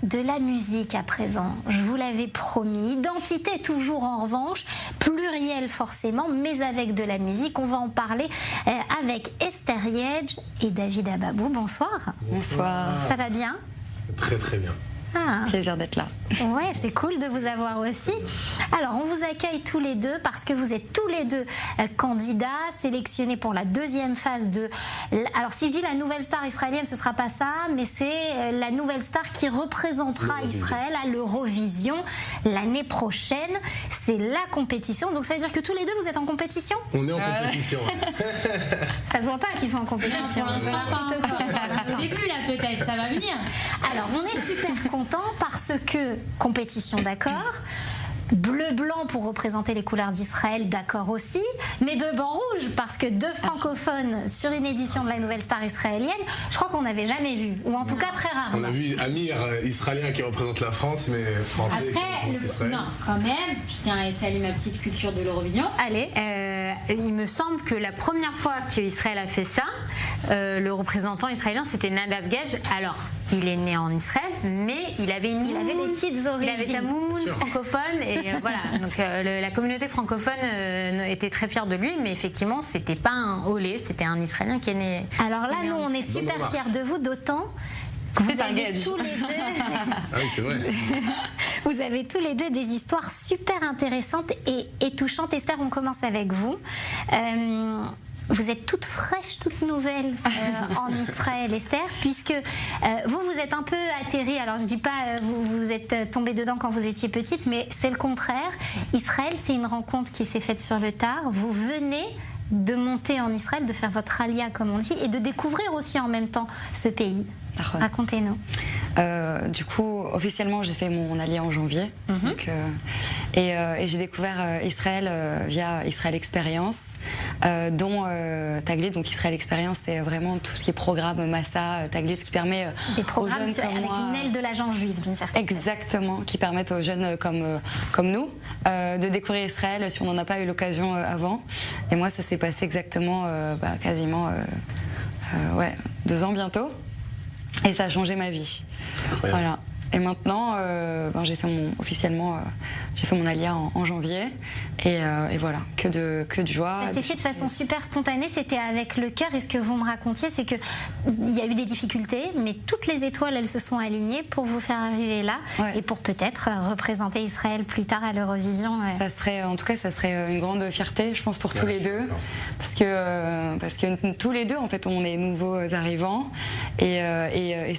de la musique à présent. Je vous l'avais promis. Identité toujours en revanche, pluriel forcément, mais avec de la musique. On va en parler avec Esther Yedge et David Ababou. Bonsoir. Bonsoir. Ça va bien? Très très bien. Plaisir d'être là. Ouais, c'est cool de vous avoir aussi. Alors, on vous accueille tous les deux parce que vous êtes tous les deux candidats sélectionnés pour la deuxième phase de... Alors, si je dis la nouvelle star israélienne, ce ne sera pas ça, mais c'est la nouvelle star qui représentera Israël à l'Eurovision l'année prochaine. C'est la compétition. Donc, ça veut dire que tous les deux, vous êtes en compétition? On est en compétition. Ça se voit pas qu'ils sont en compétition. Au début, là, peut-être, ça va venir. Alors, on est super contents parce que compétition, d'accord. Bleu-blanc pour représenter les couleurs d'Israël, d'accord aussi, mais bleu-blanc-rouge parce que deux francophones sur une édition de la nouvelle star israélienne, je crois qu'on n'avait jamais vu, ou en tout cas très rarement. On a vu Amir, israélien qui représente la France, mais français qui représente Israël. Non, quand même, je tiens à étaler ma petite culture de l'Eurovision. Allez, il me semble que la première fois qu'Israël a fait ça, le représentant israélien c'était Nadav Gage. Alors, il est né en Israël, mais il avait des petites origines. Il avait sa moumoune francophone et voilà. Donc la communauté francophone était très fière de lui, mais effectivement, c'était pas un olé, c'était un Israélien qui est né. Alors là, nous, on est super fiers de vous, d'autant. Vous avez tous les deux. Ah oui, c'est vrai. Vous avez tous les deux des histoires super intéressantes et touchantes. Esther, on commence avec vous. Vous êtes toute fraîche, toute nouvelle en Israël, Esther, puisque vous êtes un peu atterri. Alors, je dis pas vous êtes tombée dedans quand vous étiez petite, mais c'est le contraire. Israël, c'est une rencontre qui s'est faite sur le tard. Vous venez de monter en Israël, de faire votre alia, comme on dit, et de découvrir aussi en même temps ce pays. Racontez-nous. Du coup, officiellement, j'ai fait mon alia en janvier. Donc, et j'ai découvert Israël via Israël Experience, dont Taglit. Donc Israël Experience, c'est vraiment tout ce qui est programme Massa, Taglit, ce qui permet des programmes aux jeunes comme avec moi, une aile de l'agent juif, d'une certaine façon. Exactement, qui permettent aux jeunes comme nous de découvrir Israël si on n'en a pas eu l'occasion avant. Et moi, ça s'est passé exactement quasiment 2 ans bientôt. Et ça a changé ma vie. Incroyable. Voilà. Et maintenant, j'ai fait mon alia en janvier. Et voilà, que de joie. Ça s'est fait de façon super spontanée, c'était avec le cœur. Et ce que vous me racontiez, c'est qu'il y a eu des difficultés, mais toutes les étoiles, elles se sont alignées pour vous faire arriver là. Et pour peut-être représenter Israël plus tard à l'Eurovision. Ça serait une grande fierté, je pense, pour tous les deux. Parce que tous les deux, en fait, on est nouveaux arrivants. Et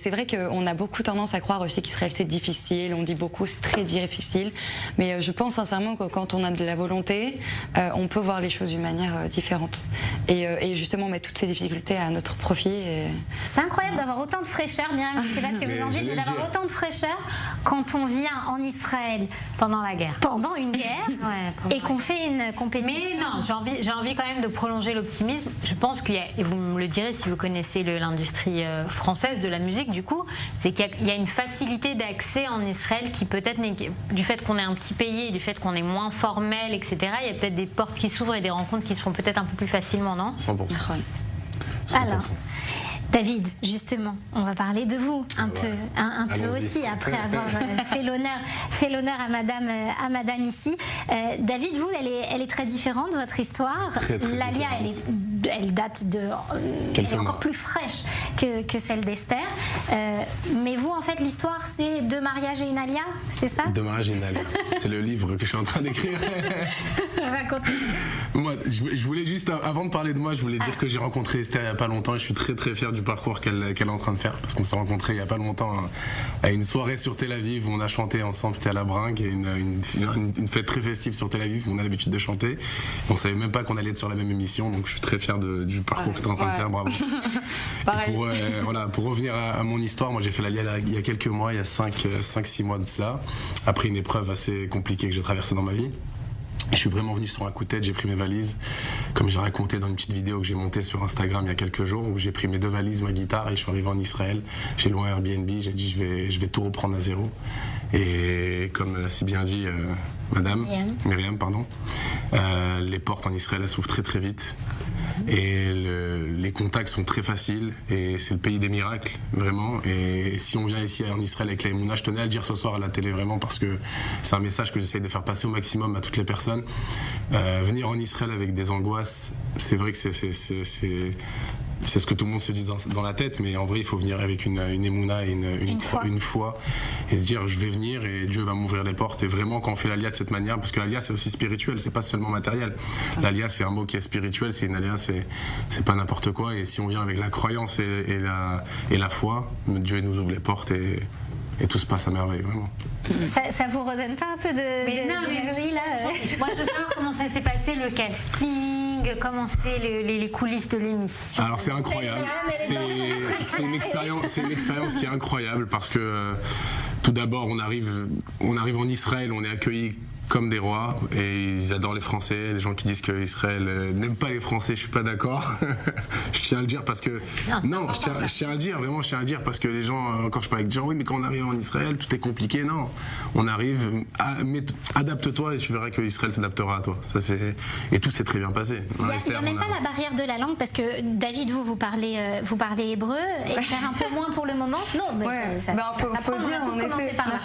c'est vrai qu'on a beaucoup tendance à croire aussi qu'Israël, c'est difficile. On dit beaucoup, c'est très difficile. Mais je pense sincèrement que quand on a de la volonté, on peut voir les choses d'une manière différente. Et justement mettre toutes ces difficultés à notre profit. C'est incroyable d'avoir autant de fraîcheur, bien, je ne sais pas ce que vous en dites, mais d'avoir autant de fraîcheur quand on vient en Israël pendant la guerre. Pendant une guerre, et qu'on fait une compétition. Mais non, j'ai envie quand même de prolonger l'optimisme. Je pense qu'il y a, et vous me le direz si vous connaissez l'industrie française de la musique, du coup, c'est qu'il y a une facilité d'accès en Israël qui peut-être, du fait qu'on est un petit pays et du fait qu'on est moins formel, etc., il y a peut-être des portes qui s'ouvrent et des rencontres qui se font peut-être un peu plus facilement, non? 100%. 100%. Alors, David, justement, on va parler de vous un peu aussi, après avoir fait l'honneur à Madame ici. David, vous, elle est très différente, votre histoire. L'Alia, elle date elle est encore plus fraîche que celle d'Esther. Mais vous, en fait, l'histoire, c'est 2 mariages et une Alia, c'est ça? 2 mariages et une Alia. C'est le livre que je suis en train d'écrire. Racontez. Moi, je voulais juste, avant de parler de moi, je voulais dire que j'ai rencontré Esther il n'y a pas longtemps et je suis très très fier du parcours qu'elle est en train de faire, parce qu'on s'est rencontrés il n'y a pas longtemps à une soirée sur Tel Aviv où on a chanté ensemble, c'était à la Bringue, une fête très festive sur Tel Aviv où on a l'habitude de chanter. On savait même pas qu'on allait être sur la même émission, donc je suis très fier du parcours que tu es en train de faire, bravo. Pareil. Pour revenir à mon histoire, moi j'ai fait l'Alia il y a quelques mois, il y a 5-6 mois de cela, après une épreuve assez compliquée que j'ai traversée dans ma vie. Je suis vraiment venu sur un coup de tête, j'ai pris mes valises, comme j'ai raconté dans une petite vidéo que j'ai montée sur Instagram il y a quelques jours, où j'ai pris mes 2 valises, ma guitare, et je suis arrivé en Israël. J'ai loué un Airbnb, j'ai dit je vais tout reprendre à zéro. Et comme l'a si bien dit Myriam, pardon, les portes en Israël elles s'ouvrent très très vite. Et les contacts sont très faciles et c'est le pays des miracles, vraiment. Et si on vient ici en Israël avec la Emouna, je tenais à le dire ce soir à la télé vraiment parce que c'est un message que j'essaie de faire passer au maximum à toutes les personnes. Venir en Israël avec des angoisses, c'est vrai que c'est ce que tout le monde se dit dans la tête, mais en vrai il faut venir avec une Emouna et une foi et se dire je vais venir et Dieu va m'ouvrir les portes. Et vraiment quand on fait l'Alia de cette manière, parce que l'Alia c'est aussi spirituel, c'est pas seulement matériel. L'Alia c'est un mot qui est spirituel, c'est une Alia, c'est pas n'importe quoi. Et si on vient avec la croyance et la foi, Dieu nous ouvre les portes et tout se passe à merveille, vraiment. Ça vous redonne pas un peu de non, mais oui, là moi je veux savoir comment ça s'est passé le casting, comment c'était les coulisses de l'émission. Alors c'est incroyable, c'est une expérience qui est incroyable parce que tout d'abord on arrive en Israël, on est accueillis comme des rois et ils adorent les Français. Les gens qui disent qu'Israël n'aime pas les Français, je suis pas d'accord. Je tiens à le dire parce que je tiens à le dire, vraiment je tiens à le dire parce que les gens, quand je parle avec des gens, oui mais quand on arrive en Israël tout est compliqué. Non, on arrive, adapte-toi et tu verras que Israël s'adaptera à toi. Et tout s'est très bien passé. Il n'y a même pas la barrière de la langue parce que David, vous parlez hébreu, Esther un peu moins pour le moment. Non, mais ça prend, on a tous commencé par là.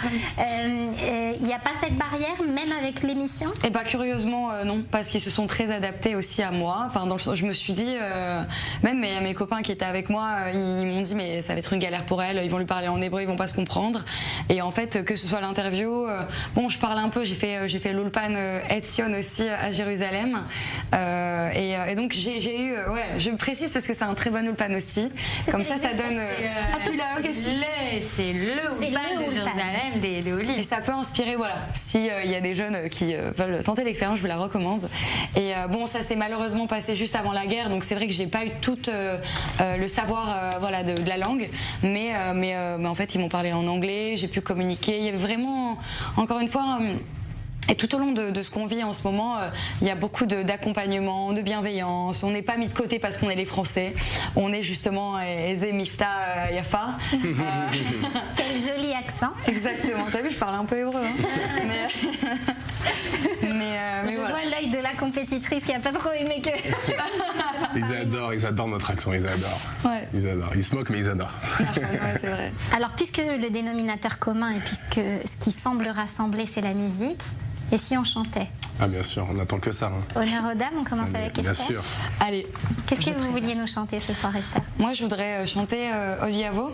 Il n'y a pas cette barrière même avec l'émission? Et curieusement non, parce qu'ils se sont très adaptés aussi à moi. Enfin, je me suis dit, même mes copains qui étaient avec moi, ils m'ont dit mais ça va être une galère pour elle, ils vont lui parler en hébreu, ils vont pas se comprendre. Et en fait, que ce soit l'interview, je parle un peu, j'ai fait l'Ulpan Etzion aussi à Jérusalem, et donc j'ai eu, je précise parce que c'est un très bon Ulpan aussi. Comme ça donne. C'est le Ulpan de Jérusalem des Olives. Et ça peut inspirer, si il y a des jeunes qui veulent tenter l'expérience, je vous la recommande. Et ça s'est malheureusement passé juste avant la guerre, donc c'est vrai que j'ai pas eu tout le savoir de la langue, mais en fait ils m'ont parlé en anglais, j'ai pu communiquer. Il y avait vraiment, encore une fois, et tout au long de ce qu'on vit en ce moment, il y a beaucoup d'accompagnement, de bienveillance. On n'est pas mis de côté parce qu'on est les Français. On est justement Eze Mifta Yafa. Quel joli accent. Exactement. T'as vu, je parle un peu hébreu. Je vois l'œil de la compétitrice qui a pas trop aimé que. Ils adorent notre accent. Ils adorent. Ouais. Ils adorent. Ils se moquent, mais ils adorent. Ouais, c'est vrai. Alors, puisque le dénominateur commun et puisque ce qui semble rassembler, c'est la musique. Et si on chantait? Ah bien sûr, on n'attend que ça. Honneur aux dames, on commence avec Esther. Bien sûr. Allez. Qu'est-ce que vous vouliez nous chanter ce soir, Esther? Moi, je voudrais chanter Odiavo,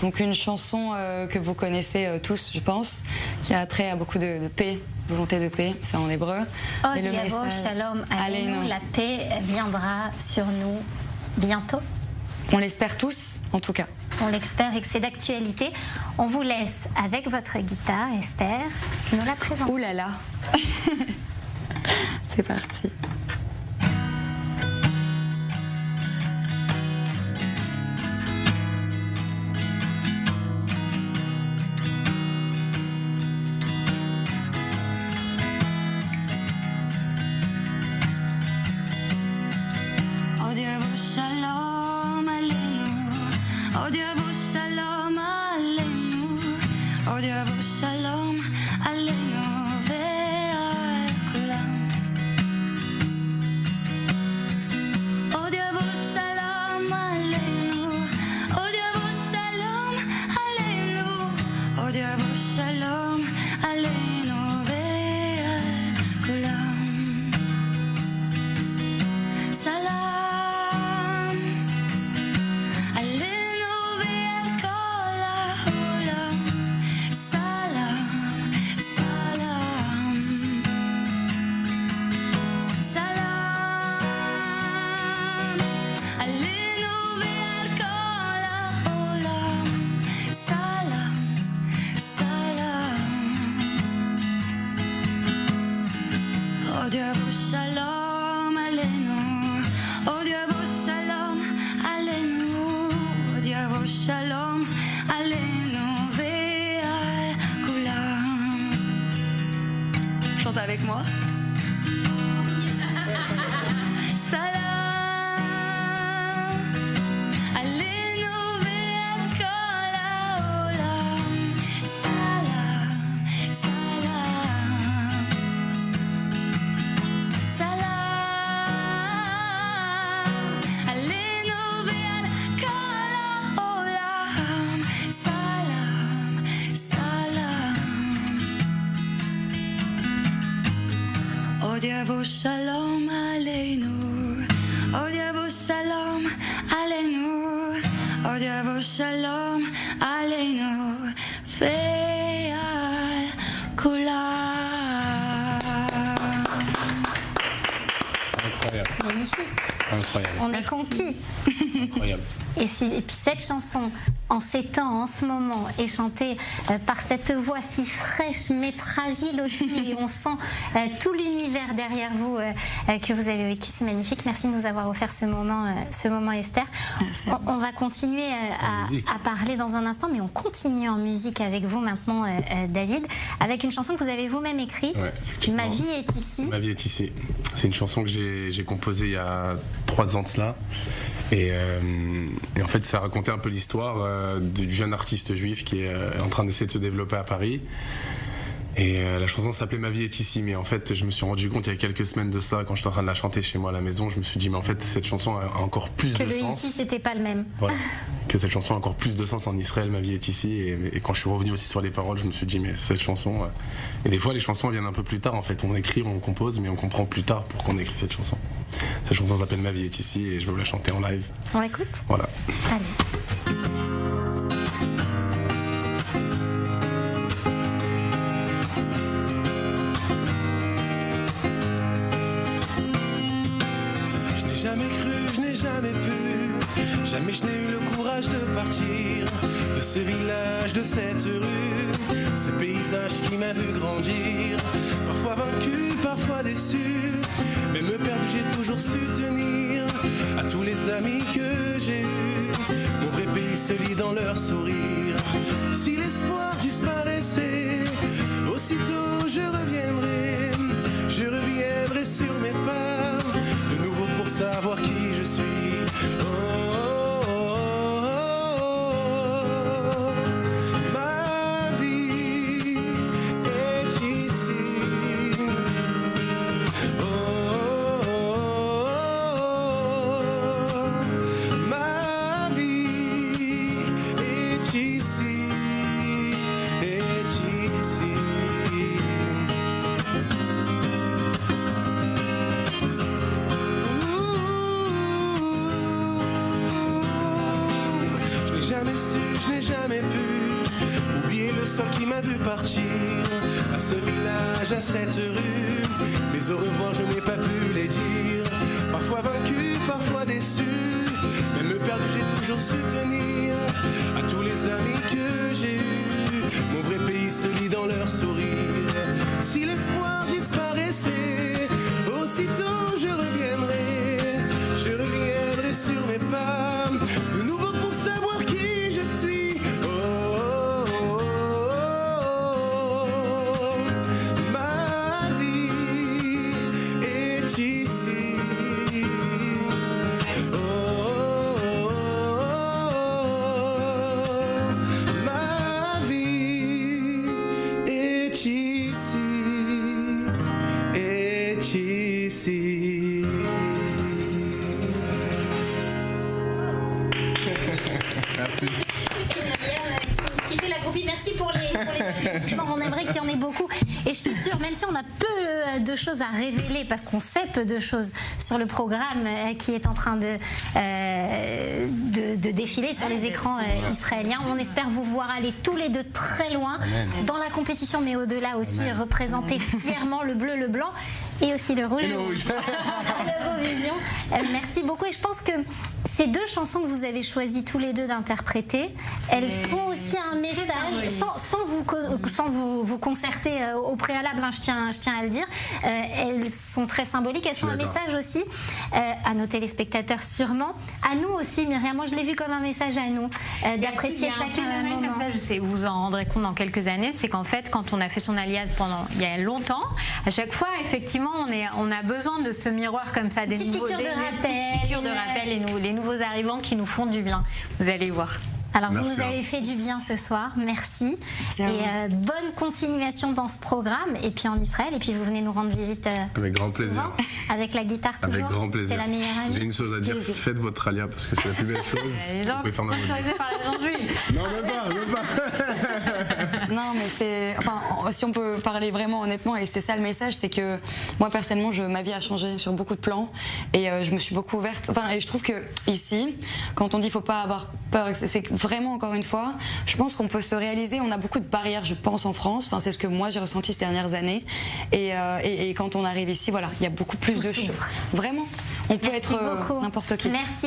donc une chanson que vous connaissez tous, je pense, qui a trait à beaucoup de paix, volonté de paix, c'est en hébreu. Odiavo, shalom, aleinu, la paix viendra sur nous bientôt. On l'espère tous, en tout cas. On l'espère et que c'est d'actualité. On vous laisse avec votre guitare, Esther, nous la présentez. Ouh là là. C'est parti. Chante avec moi. Od yavo shalom aleinu, Od yavo shalom aleinu, Od yavo shalom aleinu, ve'al kulam. Incroyable. Magnifique. Incroyable. On est conquis. Incroyable. Et puis cette chanson, en ces temps, en ce moment, est chantée par cette voix si fraîche mais fragile aussi, et on sent tout l'univers derrière vous que vous avez vécu. C'est magnifique. Merci de nous avoir offert ce moment Esther. On va continuer à parler dans un instant, mais on continue en musique avec vous maintenant, David, avec une chanson que vous avez vous-même écrite. Ouais, Ma vie est ici. Ma vie est ici. C'est une chanson que j'ai composée il y a 3 ans de cela. Et en fait, ça racontait un peu l'histoire du jeune artiste juif qui est en train d'essayer de se développer à Paris. Et la chanson s'appelait Ma vie est ici, mais en fait je me suis rendu compte il y a quelques semaines de ça, quand j'étais en train de la chanter chez moi à la maison, je me suis dit mais en fait cette chanson a encore plus de sens. Que le ici c'était pas le même. Voilà. Que cette chanson a encore plus de sens en Israël, Ma vie est ici. Et quand je suis revenu aussi sur les paroles, je me suis dit mais cette chanson... Et des fois les chansons viennent un peu plus tard en fait, on écrit, on compose, mais on comprend plus tard pourquoi on écrit cette chanson. Cette chanson s'appelle Ma vie est ici et je vais vous la chanter en live. On écoute. Voilà. Allez. Jamais cru, je n'ai jamais pu, jamais je n'ai eu le courage de partir de ce village, de cette rue, ce paysage qui m'a vu grandir, parfois vaincu, parfois déçu, même perdu, j'ai toujours su tenir à tous les amis que j'ai eus. Mon vrai pays se lit dans leur sourire. Si l'espoir disparaissait, aussitôt je reviendrai sur mes pas, de nouveau pour savoir qui je suis. Ma vie est ici. Ma vie est ici, je n'ai jamais pu oublier le sol qui m'a vu partir, à ce village, à cette rue. Mais au revoir, je n'ai pas pu les dire. Parfois vaincu, parfois déçu, même perdu, j'ai toujours su tenir à tous les amis que j'ai eus. Mon vrai pays se lit dans leur sourire. Si l'espoir disparaissait, aussitôt je reviendrai sur mes pas, de nouveau pour savoir qui je suis. Ma vie est ici. Ma vie est ici, est ici. Merci. Qui fait la groupie. Merci pour les applaudissements. On aimerait qu'il y en ait beaucoup. Et je suis sûre, même si on a peu de choses à révéler, parce qu'on sait peu de choses sur le programme qui est en train de défiler sur les écrans israéliens, on espère vous voir aller tous les deux très loin. Amen. Dans la compétition, mais au-delà aussi, représenter fièrement le bleu, le blanc et aussi le rouge. L'Eurovision. Merci beaucoup. Et je pense que ces deux chansons que vous avez choisi tous les deux d'interpréter, elles font aussi un message, sans vous concerter au préalable, hein, je tiens à le dire. Elles sont très symboliques, elles sont un message aussi à nos téléspectateurs sûrement, à nous aussi, Myriam. Moi je l'ai vu comme un message à nous, d'apprécier chacun un moment. Comme ça, je sais, vous vous en rendrez compte dans quelques années, c'est qu'en fait quand on a fait son alliade il y a longtemps, à chaque fois effectivement on a besoin de ce miroir comme ça, des piqûres de rappel et les nouveaux arrivants qui nous font du bien, vous allez voir. Alors vous nous avez fait du bien ce soir, merci. Et bonne continuation dans ce programme et puis en Israël, et puis vous venez nous rendre visite avec grand plaisir. Souvent, avec la guitare toujours. Avec grand plaisir. C'est la meilleure amie. J'ai une chose à dire, faites votre alia parce que c'est la plus belle chose. Sponsorisé par la maison juive. Non, même pas. Non, mais c'est, enfin, si on peut parler vraiment honnêtement, et c'est ça le message, c'est que moi personnellement, ma vie a changé sur beaucoup de plans, et je me suis beaucoup ouverte. Enfin, et je trouve que ici, quand on dit faut pas avoir peur, c'est vraiment encore une fois, je pense qu'on peut se réaliser. On a beaucoup de barrières, je pense, en France. Enfin, c'est ce que moi j'ai ressenti ces dernières années, et quand on arrive ici, voilà, il y a beaucoup plus de choses. Vraiment, on peut être n'importe qui. Merci.